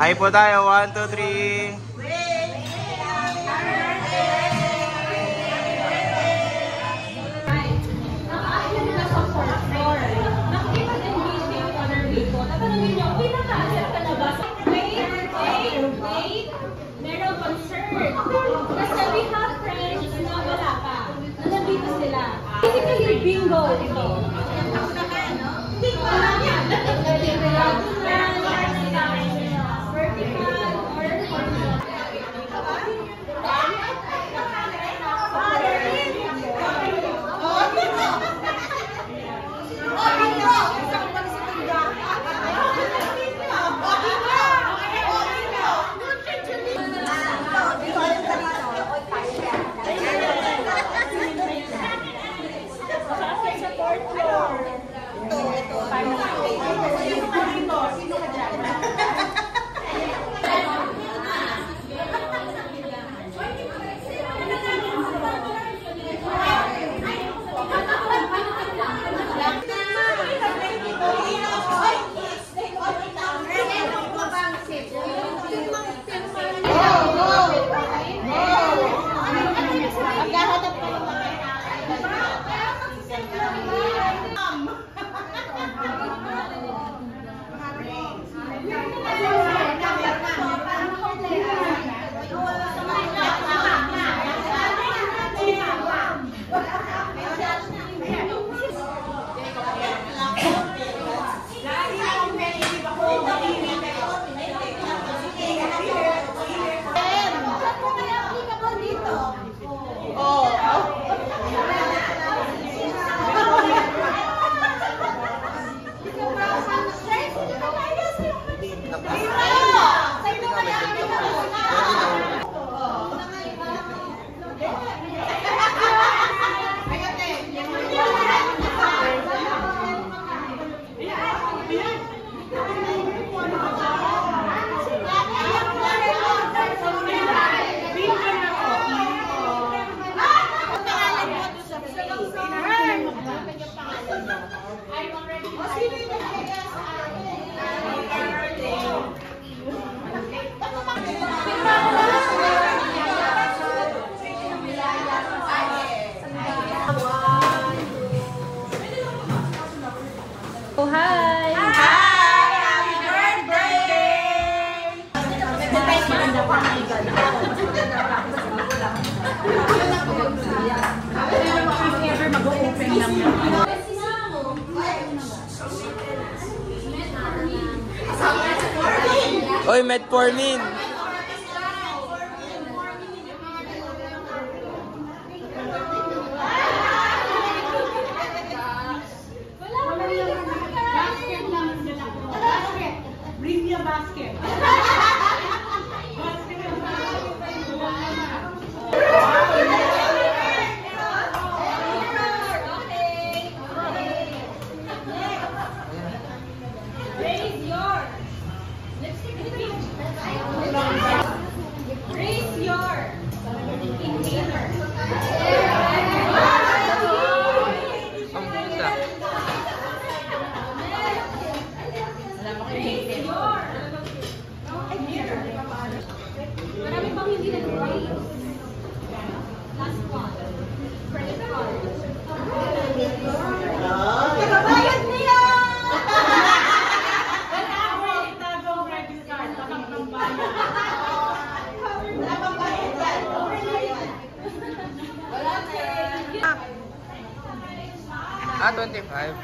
Hi po tayo. 1, 2, 3. Merong concern. Kasi we have friends na wala pa. Na nandito sila. Basically, bingo ito. Oh, hi! Happy birthday! Oy, metformin. Bring me a basket. Raise your inhaler. Marami pang hindi nag-raise. Last one. Credit card. Nakabayad niya! Wala ako. Itago ang credit card. Takang ng bayan. Nakabayad yan. Wala siya. 25.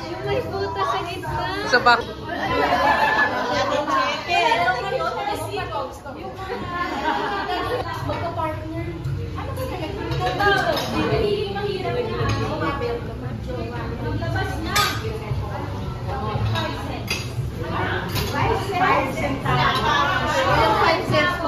Yung may buta sa gitna. Sa back. Magka-partner. Ano ka talaga? Hindi mahirap na. Maglabas na. 5 cents. 5 cents. 5 cents.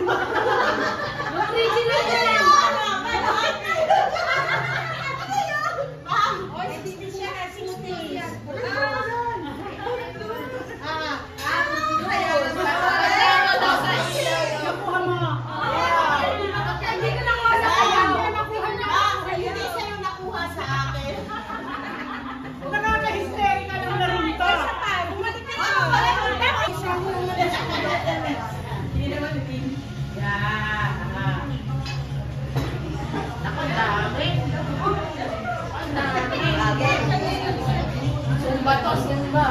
Original yan! Sumba to, sumba.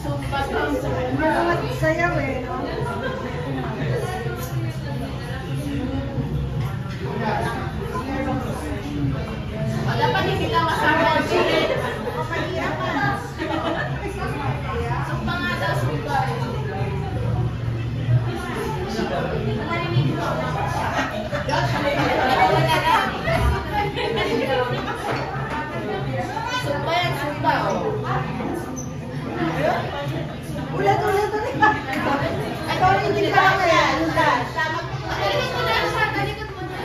Sumba to. Sayaw eh, no? Wala pa din sila kasama. Sumba nga daw, sumba. Sumba yan, sumba. Ulit. Ito hindi ka yan. Talikod mo na siya, talikod mo na.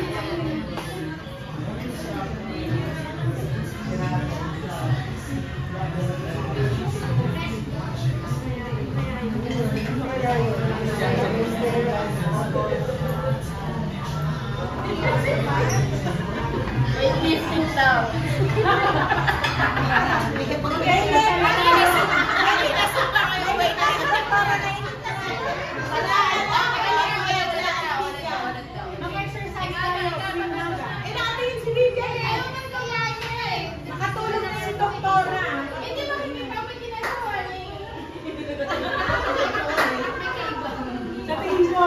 Wait, lifting daw. Nakatulog na si Doktora. Sabihin mo.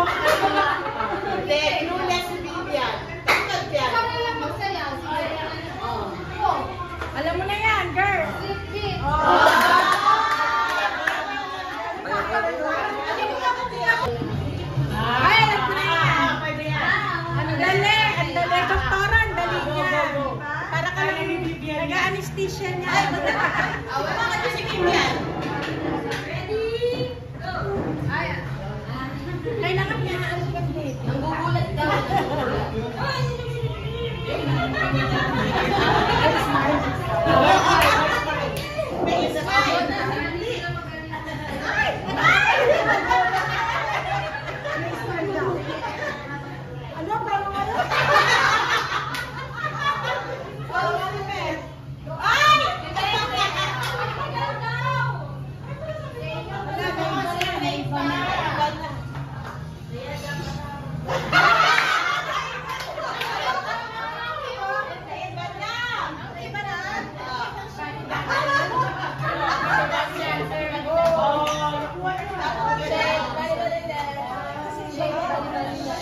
Hindi, inulit si Vivian. Tanggal yan. Alam mo na yan, girl. Ay, alam ko na yan. Ang dali, Doktora, ang dali niya. Para ka lang nag-anesthesia niya. Wala ka si Vivian. Kailangan niya na dito. Nanggugulat ka.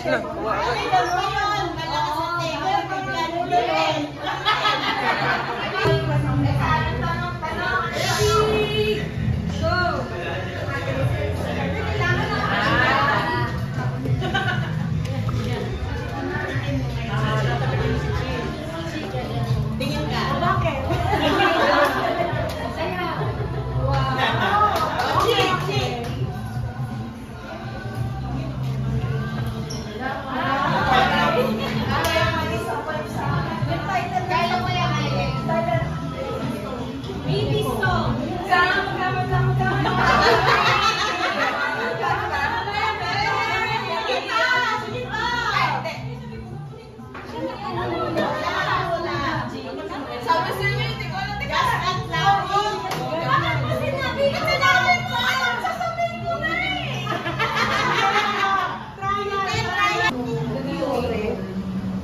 Ano ba?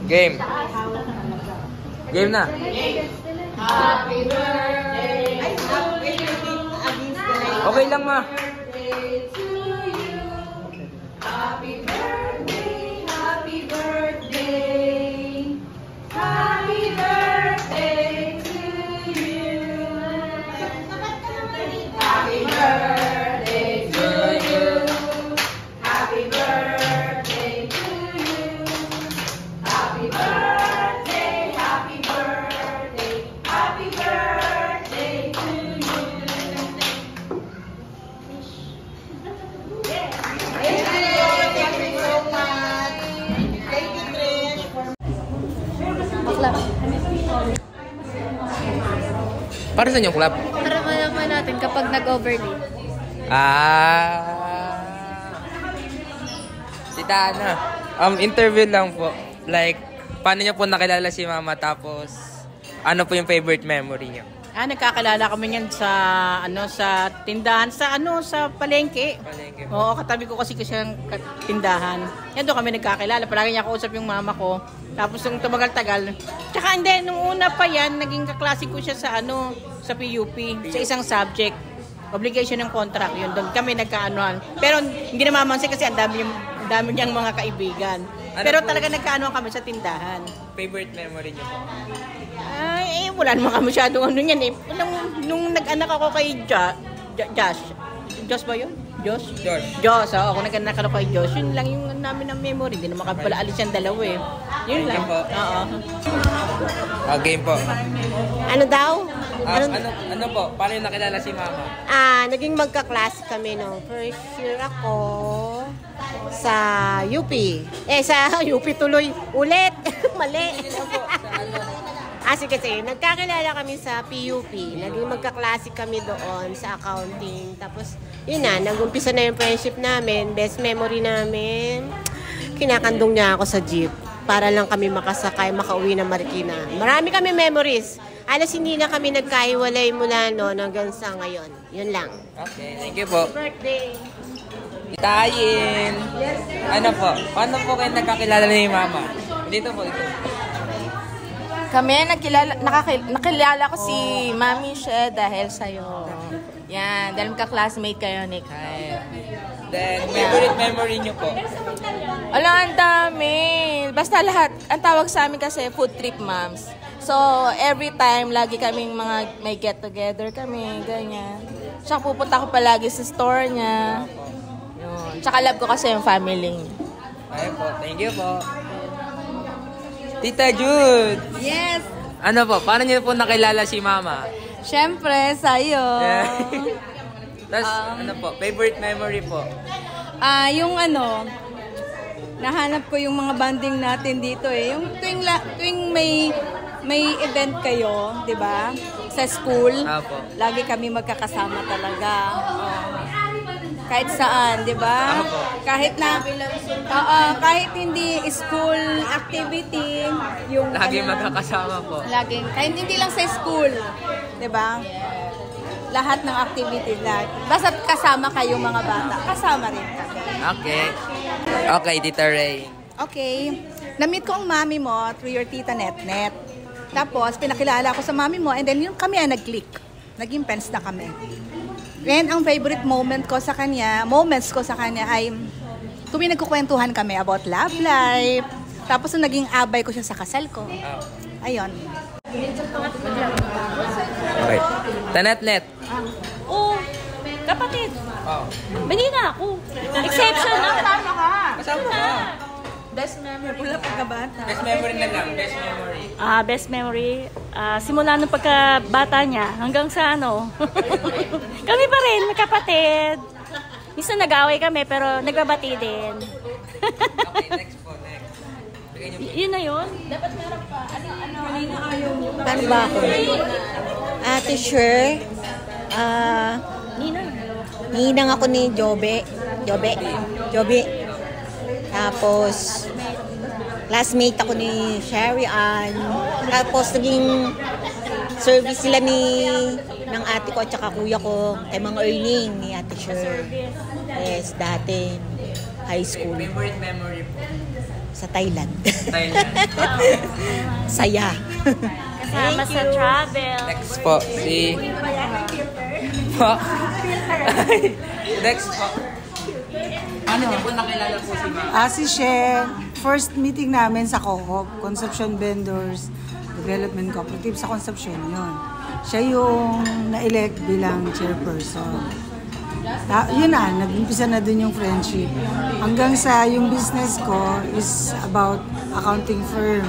Game. Game na. Happy birthday. Okay lang, ma. Birthday to you. Happy birthday, happy birthday. Happy birthday to you. Happy birthday to you. Happy birthday to you. Happy birthday, happy birthday, happy birthday to you. clap. Para saan yung clap? Para malaman natin kapag nag-overlay. Tita Ana, interview lang po. Like, paano niyo po nakilala si Mama tapos ano po yung favorite memory niyo? Nagkakilala kami niyan sa sa tindahan sa palengke. Palengke. Oo, katabi ko kasi ang tindahan. Yan doon kami nagkakilala. Palagi niya kausap yung mama ko. Tapos nung tumagal-tagal. Tsaka hindi, nung una pa yan, naging kaklase ko siya sa sa PUP, sa isang subject. Obligation ng contract yun. Doon kami nagkaanoan. Pero hindi namamansin kasi ang dami niyang mga kaibigan. Pero talaga nagkaanoan kami sa tindahan. Favorite memory niyo po? Wala naman kami masyadong yan eh. Nung nag-anak ako kay Josh. Josh ba yun? Josh? Josh, oo. Kung nag-anak ako kay Josh, yun lang yung namin ng memory. Hindi naman kami pala alis yung dalawa eh. Yun lang. Oo. Game po. Ano daw? Ano po? Paano yung nakilala si Mama? Naging magkaklase kami no. First year ako sa UP. Sa UP tuloy. Ulit. Mali. Sige, nagkakilala kami sa PUP. Naging magkaklase kami doon sa accounting. Tapos, yun na, nag-umpisa na yung friendship namin. Best memory namin. Kinakandong niya ako sa jeep para lang kami makasakay, makauwi ng Marikina. Marami kami memories. Alas hindi na kami nagkahiwalay mula noon hanggang sa ngayon. Yun lang. Okay, thank you po. Birthday! Itayin! Ano po? Paano po kayo nagkakilala ni Mama? Dito po, dito. Kami, nakilala ko si Mami siya dahil sa'yo. Yan, dahil magka-classmate kayo ni Kyle. Then, favorite memory niyo po? Wala, ang dami. Basta lahat. Ang tawag sa amin kasi food trip moms. So, every time, lagi kaming may get-together kami, ganyan. Tsaka pupunta ko palagi sa store niya. Yun. Tsaka love ko kasi yung family niya. Ayun po, thank you po. Tita Jude! Yes! Ano po? Paano niyo po nakilala si Mama? Siyempre, sa'yo. Tapos, ano po? Favorite memory po? Yung nahanap ko yung mga banding natin dito eh. Yung tuwing may event kayo, di ba? Sa school, lagi kami magkakasama talaga. Kahit saan, di ba? Kahit kahit hindi school activity, yung Lagi magkakasama po. kahit hindi lang sa school, di ba? Lahat ng activity basta kasama kayo mga bata, kasama rin kami. Okay. Okay, Tita Ray. Okay. Na-meet ko ang mami mo through your tita Net. Tapos, pinakilala ko sa mami mo and then yung kami nag-click. Naging friends na kami. And ang favorite moments ko sa kanya ay kung nagkukwentuhan kami about love life. Tapos nung naging abay ko siya sa kasal ko. Ayun. Okay. Tanetnet. Kapatid. Bali na ako. Exception na. Tama ka. Kasama ka. Best memory. Wala pagkabata. Best memory na lang. Best memory. Best memory. Simula nung pagkabata niya hanggang sa kami pa rin, magkapatid. Minsan nag-away kami pero nagbabati din. Okay, next po. Next. Yun na yun. Ano ba ako? Ate Sher, ninang ako ni Jobe. Tapos, classmate ako ni Sherry Ann. Tapos, naging service sila ng ate ko at saka kuya ko kay mga earning ni Ate Sher. Yes, dati high school. Favorite memory po? Sa Thailand. Thailand. Saya. Kasama sa travel. Next po, si... Next po. Ano niyo po nakilala po si Mama? Si She, first meeting namin sa COCOP, Consumption Vendors Development Cooperative sa Consumption yun. Siya yung na-elect bilang chairperson. Yun na, nag-umpisa na dun yung friendship. Hanggang sa yung business ko is about accounting firm.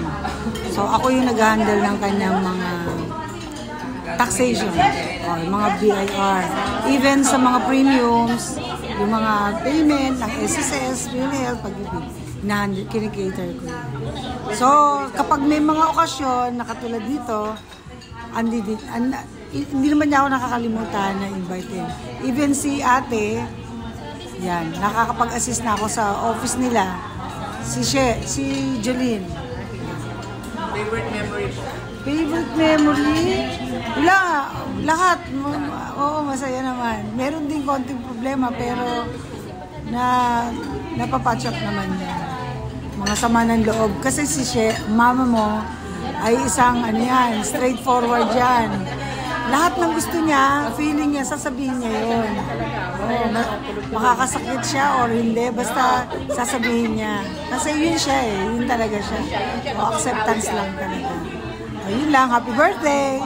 So ako yung nag-handle ng kanyang mga taxation, yung mga BIR. Even sa mga premiums, yung mga payment ng SSS, Real Health, Pag-ibig. kinikater ko yun. So, kapag may mga okasyon na katulad dito, hindi naman niya ako nakakalimutan na invite him. Even si ate, yan, nakakapag-assist na ako sa office nila. Si Jolene. Favorite memory po? Favorite memory? Wala. Lahat. Oo, masaya naman. Meron din konting problema pero napapatch up naman yan. Mga sama ng loob. Kasi mama mo ay isang straightforward yan. Lahat ng gusto niya, feeling niya, sasabihin niya yun. Makakasakit siya or hindi, basta sasabihin niya. Kasi yun siya yun talaga siya. Acceptance lang talaga. Yun lang, happy birthday!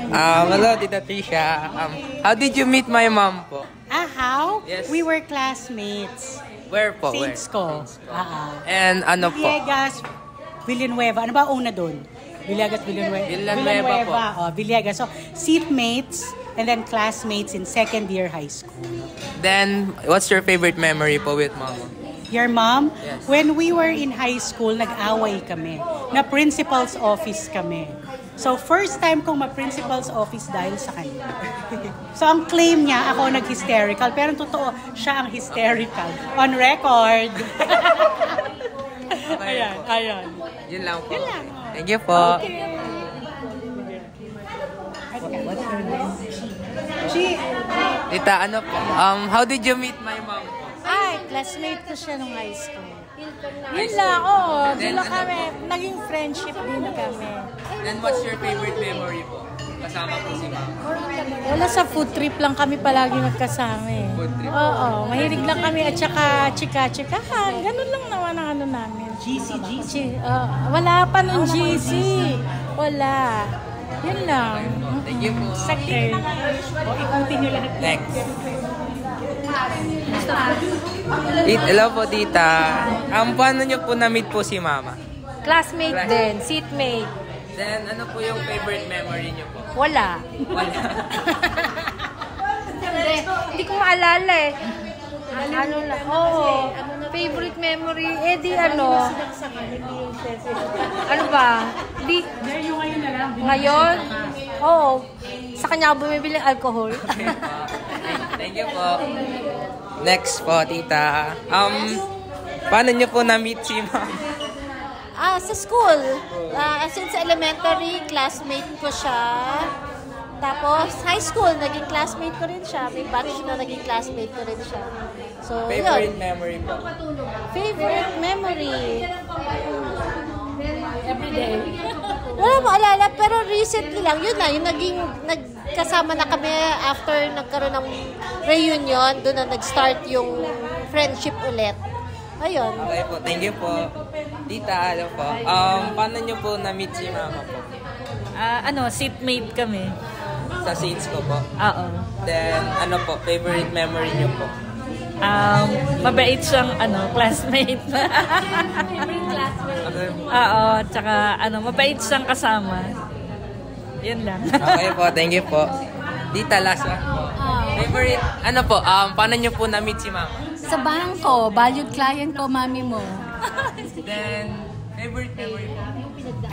Hello, Tita Trisha. How did you meet my mom po? How? Yes. We were classmates. Where po? Saints ko. And ano po? Villegas, Villanueva. Ano ba una doon? Villegas, Villanueva. Villanueva po. Villegas. So, seatmates and then classmates in second year high school. Then, what's your favorite memory po with mama? Your mom? Yes. When we were in high school, nag-away kami. Na principal's office kami. So, first time kong ma-principal's office dahil sa kanya. So, ang claim niya, ako nag-hysterical. Pero totoo, siya ang hysterical. On record. Ayan. Yun lang po. Thank you po. Okay. What's your name? Tita, ano po? How did you meet my mom po? Classmate ko siya nung high school. Yun lang, oo. Doon lang kami. Naging friendship din kami. Then what's your favorite memory po? Kasama po si mama. Wala, sa food trip lang kami palagi magkasama eh. Food trip? Oo, mahilig lang kami at saka chika-chikahan. Ganun lang naman ang ano namin. GC. Wala pa nung GC. Wala. Yun lang. Thank you po. Okay. Ikutin nyo lahat. Next. Hello po, tita. Paano nyo po na-meet po si mama? Classmate din, seatmate. Then, ano po yung favorite memory nyo po? Wala. Wala. Hindi ko maalala eh. Ano lang. Oo. Favorite memory, ano ba? Ngayon? Oo. Sa kanya ako bumibili ng alcohol. Thank you po. Next po, tita. Paano nyo po na-meet si mama? Sa school. Since elementary, classmate ko siya. Tapos, high school, naging classmate ko rin siya. May batch na naging classmate ko rin siya. So, Favorite memory po? Favorite memory? Everyday. Wala maalala, pero recently lang, yun na, yung nagkasama na kami after nagkaroon ng reunion, doon na nag-start yung friendship ulit. Ayun. Okay po, thank you po. Tita, ano po? Paano nyo po na-meet si mama po? Seatmate kami. Sa Saints ko po? Oo. Then, ano po, favorite memory nyo po? Mabait siyang classmate. Okay. Oo, tsaka mabait siyang kasama. Yun lang. Okay po, thank you po. Tita, last one po. Favorite, paano nyo po na-meet si mama? Sa bangko, valued client ko, mami mo. Then, favorite memory po?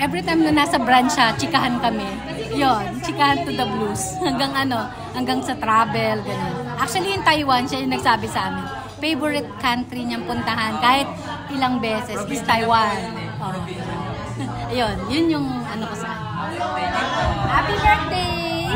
Every time na nasa branch siya, chikahan kami. Yun, chikahan to the blues. Hanggang sa travel, ganyan. Actually, in Taiwan, siya yung nagsabi sa amin. Favorite country niyang puntahan, kahit ilang beses, is Taiwan. Oh. Yun yung ko sa kanya. Happy birthday!